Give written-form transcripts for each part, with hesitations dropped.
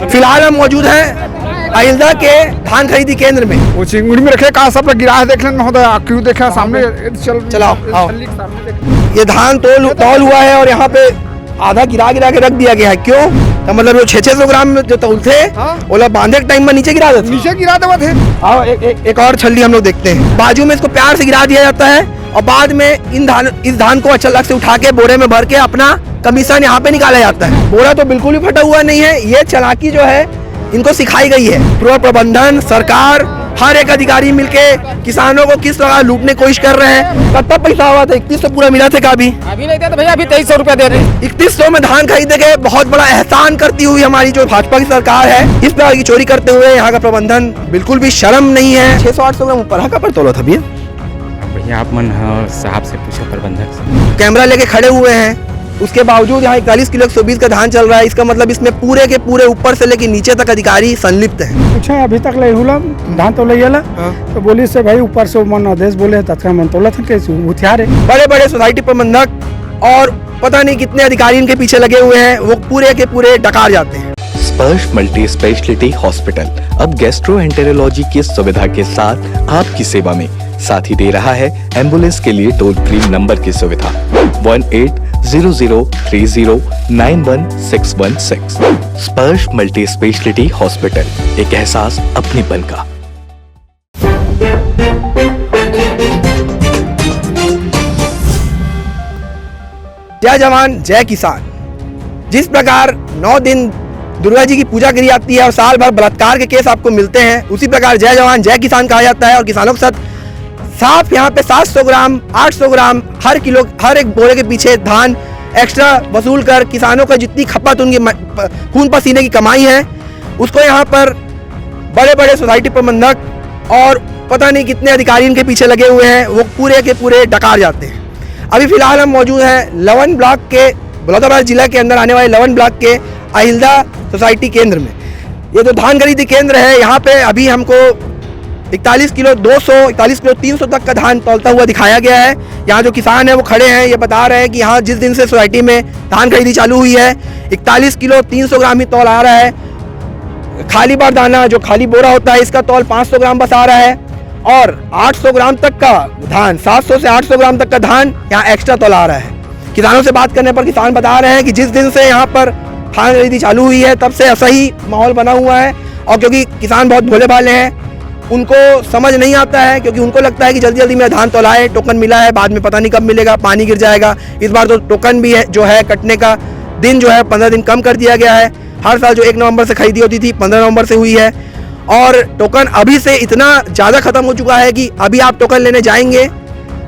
फिलहाल हम मौजूद हैं अहिल्दा के धान खरीदी केंद्र में। वो चिंगुड़ी में रखे कहा सब गिरा है, देख लें महोदय, क्यों देखा सामने चलाओ आओ। ये धान तौल हुआ है और यहाँ पे आधा गिरा के रख दिया गया है। क्यों? तो मतलब जो 600 ग्राम जो तौल थे वो लोग बांधे के टाइम में नीचे गिरा देते थे। आओ एक और छल्ली हम लोग देखते हैं। बाजू में इसको प्यार से गिरा दिया जाता है और बाद में इस धान को अच्छा से उठा के बोरे में भर के अपना कमीशन यहाँ पे निकाला जाता है। बोरा तो बिल्कुल भी फटा हुआ नहीं है। ये चालाकी जो है इनको सिखाई गई है। पूरा प्रबंधन, सरकार, हर एक अधिकारी मिलके किसानों को किस तरह लूटने की कोशिश कर रहे हैं। कितना पैसा हुआ था? 3100 पूरा मिला था। अभी नहीं दिया तो भैया, अभी 2300 रुपया दे रहे हैं। 3100 में धान खरीदे गए। बहुत बड़ा एहसान करती हुई हमारी जो भाजपा की सरकार है, इस तरह की चोरी करते हुए यहाँ का प्रबंधन बिल्कुल भी शर्म नहीं है। 600-800 ग्राम ऊपर का पर तोला था भैया। आप मन साहब से पूछो, प्रबंधक से। कैमरा लेके खड़े हुए हैं, उसके बावजूद यहाँ 41 किलो 120 का धान चल रहा है। इसका मतलब इसमें पूरे के पूरे ऊपर से लेकर नीचे तक अधिकारी संलिप्त है। पूछा अभी तक ले हुला धान तो ले आला तो बोली से भाई ऊपर से मन आदेश बोले तथा मन तोला था कैसे हथियार है। बड़े बड़े सोसाइटी प्रबंधक और पता नहीं कितने अधिकारी इनके पीछे लगे हुए हैं, वो पूरे के पूरे डकार जाते हैं। स्पर्श मल्टी स्पेशलिटी हॉस्पिटल अब गैस्ट्रोएंटेरोलॉजी की सुविधा के साथ आपकी सेवा में, साथ ही दे रहा है एम्बुलेंस के लिए टोल फ्री नंबर की सुविधा 180030091616। स्पर्श मल्टी स्पेशलिटी हॉस्पिटल, एक एहसास अपनेपन का। जय जवान जय किसान। जिस प्रकार 9 दिन दुर्गा जी की पूजा करी जाती है और साल भर बलात्कार के केस आपको मिलते हैं, उसी प्रकार जय जवान जय किसान कहा जाता है। और किसानों के साथ साफ यहाँ पे 700 ग्राम 800 ग्राम हर किलो हर एक बोरे के पीछे धान एक्स्ट्रा वसूल कर किसानों का जितनी खपत उनकी खून पसीने की कमाई है, उसको यहाँ पर बड़े बड़े सोसाइटी प्रबंधक और पता नहीं कितने अधिकारी इनके पीछे लगे हुए हैं, वो पूरे के पूरे डकार जाते हैं। अभी फिलहाल हम मौजूद हैं लवन ब्लॉक के, बलौदाबाद जिला के अंदर आने वाले लवन ब्लॉक के अहिल्दा सोसाइटी केंद्र में। ये जो धान खरीदी केंद्र है, यहाँ पे अभी हमको 41 किलो 200, 41 किलो 300 तक का धान तौलता हुआ दिखाया गया है। यहाँ जो किसान है वो खड़े हैं, ये बता रहे हैं कि यहाँ जिस दिन से सोसाइटी में धान खरीदी चालू हुई है 41 किलो 300 ग्राम ही तौल आ रहा है। खाली बारदाना जो खाली बोरा होता है, इसका तौल 500 ग्राम बस आ रहा है। और 800 ग्राम तक का धान, 700 से 800 ग्राम तक का धान यहाँ एक्स्ट्रा तौल आ रहा है। किसानों से बात करने पर किसान बता रहे हैं कि जिस दिन से यहाँ पर धान खरीदी चालू हुई है तब से ऐसा ही माहौल बना हुआ है। और क्योंकि किसान बहुत भोले भाले हैं, उनको समझ नहीं आता है, क्योंकि उनको लगता है कि जल्दी जल्दी में धान तौलाए, टोकन मिला है, बाद में पता नहीं कब मिलेगा, पानी गिर जाएगा। इस बार तो टोकन भी है जो है कटने का दिन जो है 15 दिन कम कर दिया गया है। हर साल जो 1 नवंबर से खरीदी होती थी 15 नवंबर से हुई है। और टोकन अभी से इतना ज़्यादा खत्म हो चुका है कि अभी आप टोकन लेने जाएंगे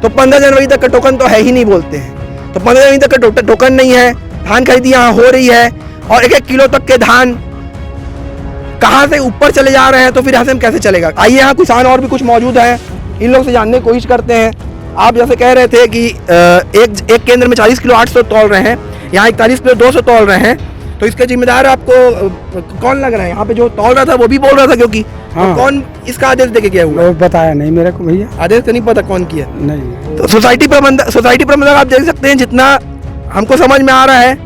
तो 15 जनवरी तक का टोकन तो है ही नहीं बोलते हैं। तो 15 जनवरी तक का टोकन नहीं है। धान खरीदी यहाँ हो रही है और 1-1 किलो तक के धान कहाँ से ऊपर चले जा रहे हैं, तो फिर यहाँ से हम कैसे चलेगा। आइए यहाँ किसान और भी कुछ मौजूद हैं, इन लोग से जानने की कोशिश करते हैं। आप जैसे कह रहे थे कि एक केंद्र में 40 किलो 800 तौल रहे हैं, यहाँ 41 किलो 200 तौल रहे हैं, तो इसके जिम्मेदार आपको कौन लग रहा है? यहाँ पे जो तौल रहा था वो भी बोल रहा था, क्योंकि हाँ। तो कौन इसका आदेश देके गया हुआ? बताया नहीं मेरे को भैया, आदेश तो नहीं पता कौन किया। नहीं तो सोसाइटी प्रबंधक आप देख सकते हैं, जितना हमको समझ में आ रहा है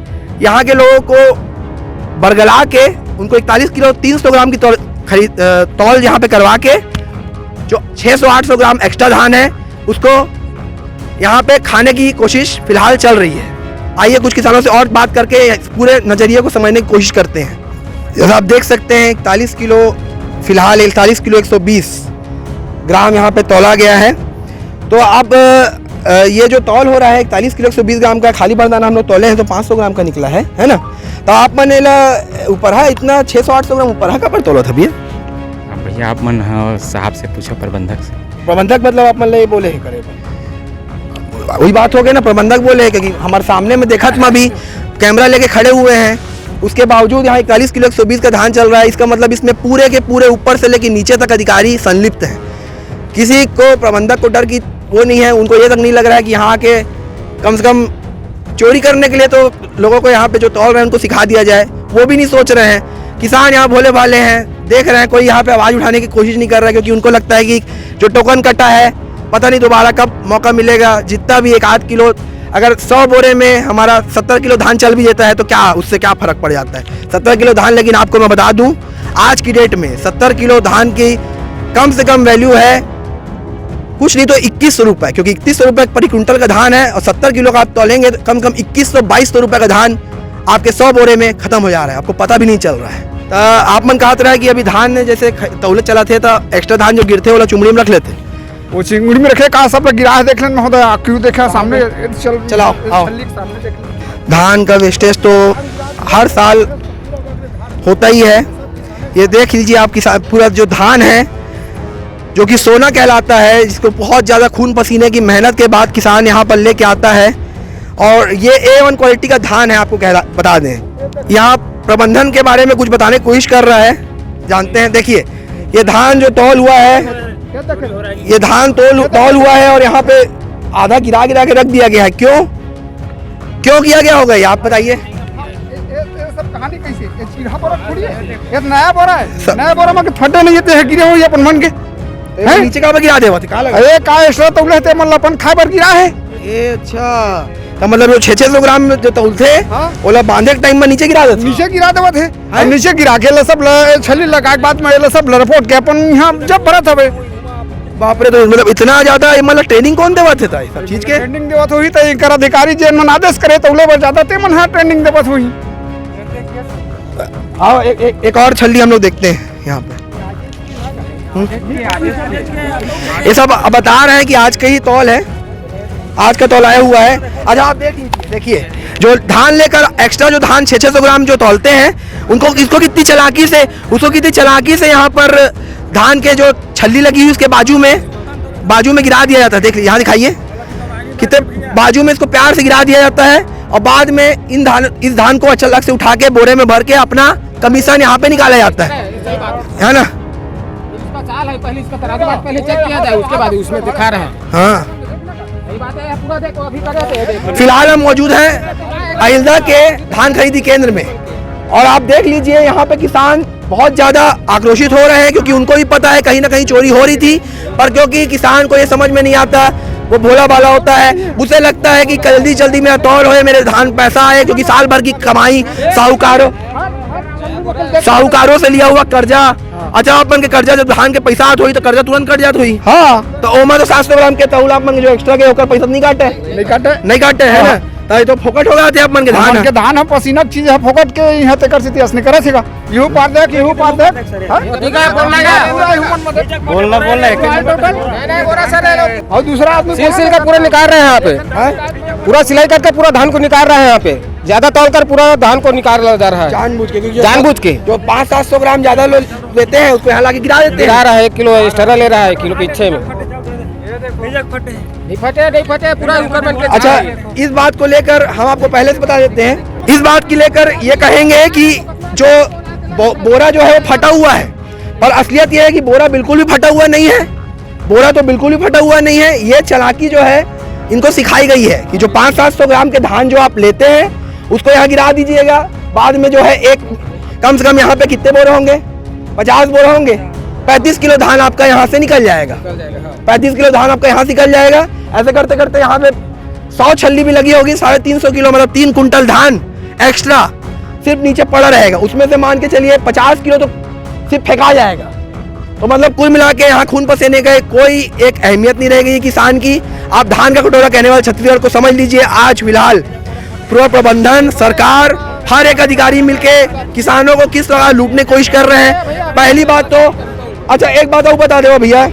यहाँ के लोगों को बरगला के उनको 41 किलो 300 ग्राम की तौल यहाँ पे करवा के जो 600-800 ग्राम एक्स्ट्रा धान है उसको यहाँ पे खाने की कोशिश फिलहाल चल रही है। आइए कुछ किसानों से और बात करके पूरे नज़रिए को समझने की कोशिश करते हैं। जैसा आप देख सकते हैं 41 किलो फिलहाल 41 किलो 120 ग्राम यहाँ पे तौला गया है। तो अब ये जो तौल हो रहा है 41 किलो 120 ग्राम का, खाली बारदाना हम लोग तौले हैं तो 500 ग्राम का निकला है ना। तो आप मन ऊपर है इतना 600-800 ग्राम ऊपर का पर तौला था भैया। आप मन साहब से पूछो, प्रबंधक से। प्रबंधक मतलब आप मन ये बोले है करे, वही बात हो गई ना, प्रबंधक बोले, क्योंकि हमारे सामने में देखा तुम अभी कैमरा लेके खड़े हुए हैं, उसके बावजूद यहाँ 41 किलो 120 का धान चल रहा है। इसका मतलब इसमें पूरे के पूरे ऊपर से लेकर नीचे तक अधिकारी संलिप्त हैं। किसी को प्रबंधक को डर की वो नहीं है, उनको ये तक नहीं लग रहा है कि यहाँ के कम से कम चोरी करने के लिए तो लोगों को यहाँ पे जो तौल रहे हैं उनको सिखा दिया जाए, वो भी नहीं सोच रहे हैं। किसान यहाँ भोले भाले हैं, देख रहे हैं, कोई यहाँ पे आवाज़ उठाने की कोशिश नहीं कर रहा है, क्योंकि उनको लगता है कि जो टोकन कटा है पता नहीं दोबारा कब मौका मिलेगा। जितना भी 1-8 किलो अगर 100 बोरे में हमारा 70 किलो धान चल भी जाता है तो क्या उससे क्या फर्क पड़ जाता है? 70 किलो धान, लेकिन आपको मैं बता दूं आज की डेट में 70 किलो धान की कम से कम वैल्यू है कुछ नहीं तो 2100 रुपये, क्योंकि 2100 रुपये प्रति क्विंटल का धान है और 70 किलो का आप तोलेंगे तो कम 2100-2200 रुपये का धान आपके 100 बोरे में खत्म हो जा रहा है, आपको पता भी नहीं चल रहा है। तो आप मन कहते रहे कि अभी धान जैसे तौले चला थे तो एक्स्ट्रा धान जो गिरते वाला चुमड़ी में रख लेते, वो चिंगुड़ी में रखे कहा सब गिरा है, देख लेना महोदय, क्यों देखा सामने चलाओ आओ। धान का वेस्टेज तो हर साल होता ही है। ये देख लीजिए आपकी पूरा जो धान है जो कि सोना कहलाता है, जिसको बहुत ज़्यादा खून पसीने की मेहनत के बाद किसान यहाँ पर लेके आता है और ये A1 क्वालिटी का धान है। आपको बता दें यहाँ प्रबंधन के बारे में कुछ बताने की कोशिश कर रहा है, जानते हैं। देखिए ये धान जो तौल हुआ है, ये धान तौल हुआ है और यहाँ पे आधा गिरा के रख दिया गया है। क्यों किया गया होगा ये आप बताइए? सब कहानी कैसे? ये चीढ़ा बोरा थोड़ी है, ये नया बोरा है। नया बोरा में फटे नहीं जेते है, गिरे हुए अपन मन के है? नीचे का गिरा देवा थे, अरे का एक्स्ट्रा तौले थे मतलब अपन खाए पर गिरा है। ए अच्छा, तो मतलब जो 600 ग्राम जो तौल थे ओला बांधे के टाइम में नीचे गिरा देते, नीचे गिरा देवा थे और नीचे गिरा के सब छली लगा के बाद में ये सब लरपोट के अपन यहाँ जब भरत हवे। बाप रे, तो मतलब इतना ज्यादा मतलब ट्रेनिंग कौन देवा थे सब चीज के? ट्रेनिंग देवत हुई तो एक अधिकारी जे मन आदेश करे तौले पर ज्यादा ते मन हाँ ट्रेनिंग देवत हुई। आओ एक और छल्ली हम लोग देखते हैं यहाँ पे। ये सब बता रहे हैं कि आज का ही तौल है, आज का तौल आया हुआ है। अच्छा आप देखिए जो धान लेकर एक्स्ट्रा जो धान 600 ग्राम जो तौलते हैं उनको इसको कितनी चालाकी से यहाँ पर धान के जो छल्ली लगी हुई उसके बाजू में गिरा दिया जाता है। देख लीजिए यहाँ दिखाइए कितने बाजू में इसको प्यार से गिरा दिया जाता है और बाद में इस धान को अच्छा से उठा के बोरे में भर के अपना कमीशन यहाँ पे निकाला जाता है ना? चाल है, पहले इसका तराजू पहले चेक किया जाए, उसके बाद उसमें दिखा रहे हैं। हाँ सही बात है, पूरा देखो अभी कर रहे थे। फिलहाल हम मौजूद हैं अहिलदा के धान खरीदी केंद्र में और आप देख लीजिए यहाँ पे किसान बहुत ज्यादा आक्रोशित हो रहे हैं क्योंकि उनको भी पता है कहीं ना कहीं चोरी हो रही थी, पर क्योंकि किसान को ये समझ में नहीं आता, वो भोला भाला होता है, उसे लगता है कि जल्दी मेरा तौल होए, मेरे धान पैसा आए, क्योंकि साल भर की कमाई साहूकारों से लिया हुआ कर्जा। अच्छा आप मन के कर्जा जब धान के पैसा आत हुई तो कर्जा तुरंत कट जात हुई। हाँ तो ओमा तो 700 ग्राम के तौल आप मन के जो एक्स्ट्रा के होकर पैसा नहीं काटे है ना, तो ये तो फोकट हो गया आप मन के धान के धान है, पसीना की चीज है, फोकट के यहाँ तक करती असने करे थेगा। यहू पार देख बोलना और दूसरा आदमी सिल का पूरा निकाल रहे हैं यहाँ पे, पूरा सिलाई करके पूरा धान को निकाल रहे हैं यहाँ पे, ज्यादा तौल कर पूरा धान को निकाला जा रहा है जानबूझ के। जो 500-700 ग्राम ज्यादा लोग लेते हैं उसको यहाँ लाके गिरा देते हैं। गिरा रहा है 1 किलो एक्स्ट्रा ले रहा है, किलो पीछे में नहीं फटे पूरा ऊपर बन के। अच्छा इस बात को लेकर हम आपको पहले से बता देते हैं, इस बात की लेकर ये कहेंगे कि जो बोरा जो है वो फटा हुआ है, पर असलियत ये है कि बोरा बिल्कुल भी फटा हुआ नहीं है, बोरा तो बिल्कुल भी फटा हुआ नहीं है। ये चालाकी जो है इनको सिखाई गई है कि जो 500-700 ग्राम के धान जो आप लेते हैं उसको यहाँ गिरा दीजिएगा, बाद में जो है एक कम से कम यहाँ पे कितने बोरे होंगे? 50 बोरे होंगे, 35 किलो धान आपका यहाँ से निकल जाएगा। 35 किलो धान आपका यहाँ से निकल जाएगा। ऐसे करते करते यहाँ पे 100 छल्ली भी लगी होगी, 350 किलो मतलब 3 कुंटल धान एक्स्ट्रा सिर्फ नीचे पड़ा रहेगा। उसमें से मान के चलिए 50 किलो तो सिर्फ फेंका जाएगा। तो मतलब कुल मिला के यहाँ खून पसीने का कोई एक अहमियत नहीं रहेगी किसान की। आप धान का कटोरा कहने वाले छत्तीसगढ़ को समझ लीजिए। आज फिलहाल पूरा प्रबंधन, सरकार, हर एक अधिकारी मिलके किसानों को किस तरह लूटने की कोशिश कर रहे हैं। पहली बात तो अच्छा एक बात और बता दो भैया,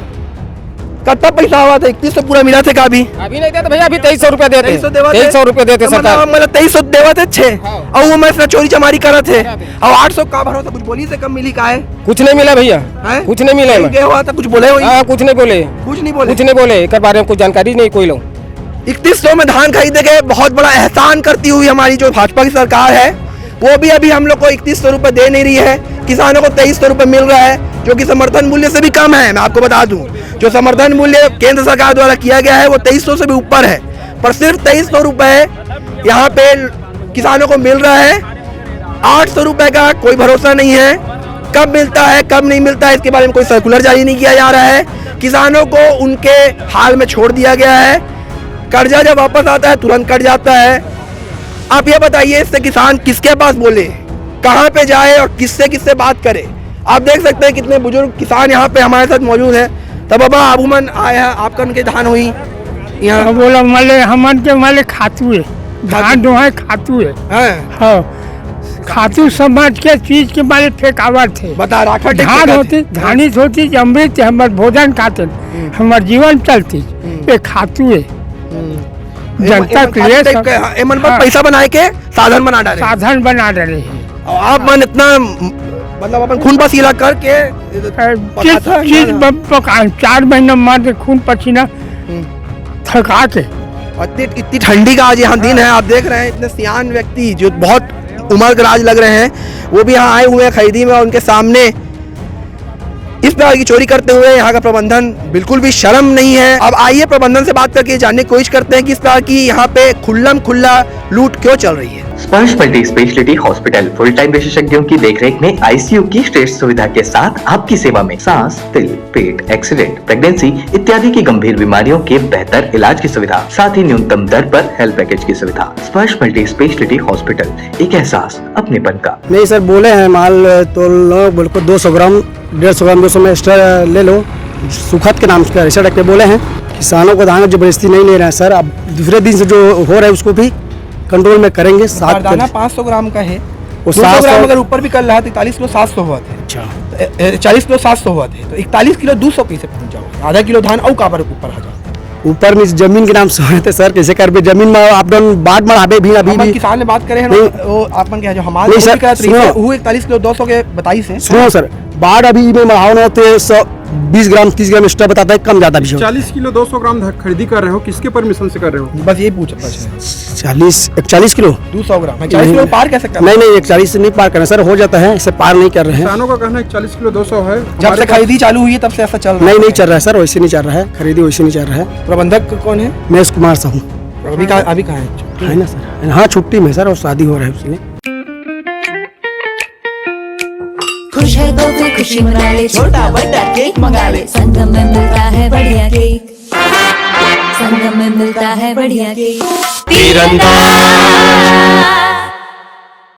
कितना पैसा हुआ था? 3100 पूरा मिला थे का? अभी नहीं देते भैया, अभी 2300 रुपया देते, 2300 रुपया देते सरकार, मतलब 2300 देवा थे 6 और वो मैं चोरी चमारी करा थे और 800 का भरोसा कुछ बोली से कम मिली का है? कुछ नहीं मिला भैया, कुछ नहीं मिला। क्या हुआ था? कुछ बोले? कुछ नहीं बोले एक बारे में कुछ जानकारी नहीं कोई लोग। 3100 में धान खरीदे गए, बहुत बड़ा एहसान करती हुई हमारी जो भाजपा की सरकार है वो भी अभी हम लोग को 3100 रुपए दे नहीं रही है। किसानों को 2300 रुपए मिल रहा है जो कि समर्थन मूल्य से भी कम है। मैं आपको बता दूं जो समर्थन मूल्य केंद्र सरकार द्वारा किया गया है वो 2300 से भी ऊपर है, पर सिर्फ 2300 रुपए यहाँ पे किसानों को मिल रहा है। 800 रुपए का कोई भरोसा नहीं है, कब मिलता है कब नहीं मिलता है इसके बारे में कोई सर्कुलर जारी नहीं किया जा रहा है। किसानों को उनके हाल में छोड़ दिया गया है। कर्जा जब वापस आता है तुरंत कट जाता है। आप ये बताइए इससे किसान किसके पास बोले, कहाँ पे जाए और किससे किससे बात करे। आप देख सकते हैं कितने बुजुर्ग किसान यहाँ पे हमारे साथ मौजूद हैं। तब बाबा आबूमन आया आपका उनके धान हुई यहाँ बोला माले हमन के माले खातू है, धान दो है खातू है। हाँ खातू समाज के चीज के माले फेंकावत थे। बता राखा धान होती धानित होती अमृत हमार भोजन खाते हमार जीवन चलती ये खातू है। जनता के लिए एमन पर पैसा बनाए के साधन बना डाले, साधन बना रहे हैं। और आप मन इतना मतलब अपन खून पसीना करके चीज 4 महीना मार के खून पसीना थका के। और इतनी ठंडी का आज यहाँ दिन है, आप देख रहे हैं इतने सियान व्यक्ति जो बहुत उम्र दराज लग रहे हैं वो भी यहाँ आए हुए हैं खरीदी में, और उनके सामने इस प्रकार की चोरी करते हुए यहाँ का प्रबंधन बिल्कुल भी शर्म नहीं है। अब आइए प्रबंधन से बात करके जानने की कोशिश करते हैं कि इस प्रकार की यहाँ पे खुल्लम खुल्ला लूट क्यों चल रही है। स्पर्श multi speciality hospital full time विशेषज्ञों की देखरेख में आईसीयू की श्रेष्ठ सुविधा के साथ आपकी सेवा में सांस, दिल, पेट, एक्सीडेंट, प्रेगनेंसी इत्यादि की गंभीर बीमारियों के बेहतर इलाज की सुविधा, साथ ही न्यूनतम दर पर हेल्थ पैकेज की सुविधा। स्पर्श मल्टी स्पेशलिटी हॉस्पिटल, एक एहसास अपनेपन का। नहीं सर बोले हैं माल तो लो, बिल्कुल 200 ग्राम 150 ग्राम 200 में एक्स्ट्रा ले लो, सुखद के नाम से ऐसा रख के बोले हैं। किसानों को धान जबरदस्ती नहीं ले रहे हैं सर। अब दूसरे दिन से जो हो रहा है उसको भी कंट्रोल में करेंगे। दाना 500 ग्राम का है, वो 200 ग्राम अगर ऊपर भी कर रहा है तो 41 किलो 700 हुआ थे। अच्छा 40 किलो 700 हुआ थे, तो 41 किलो 200 कैसे पहुंच जाओगे? आधा किलो धान और काबर ऊपर आ जाओ। ऊपर में जमीन के नाम से हुए थे सर, कैसे कर पे जमीन में आप डाउन बाट मढ़ाबे भी अभी अपन भी किसान ने बात करे हैं नहीं। ना, वो अपन क्या जो हमारे नहीं सर, सुनो। वो 41 किलो 200 के 22 है। सुनो सर, बाट अभी में मढ़ाओ ना तो 20 ग्राम 30 ग्राम एक्स्ट्रा बताता है, कम ज्यादा भी 40 किलो 200 ग्राम खरीदी कर रहे हो, किसके परमिशन से कर रहे हो? बस यही पूछ रहा 40 किलो 200 ग्राम 40 किलो पार कैसे कर? नहीं 41 से नहीं पार करना सर, हो जाता है, इसे पार नहीं कर रहे हैं। किसानों का कहना है 40 किलो 200 है। जब से खरीदी चालू हुई है तब से ऐसा चल रहा है। नहीं चल रहा है सर, वैसे नहीं चल रहा है, खरीदी वैसे नहीं चल रहा है। प्रबंधक कौन है? महेश कुमार साहू अभी कहाँ है ना सर? हाँ छुट्टी में सर, और शादी हो रहा है उसमें। खुश है तो फिर खुशी मना ले, छोटा बड़ा केक मंगा ले, संगम में मिलता है बढ़िया केक, संगम में मिलता है बढ़िया केक। तीरंदाज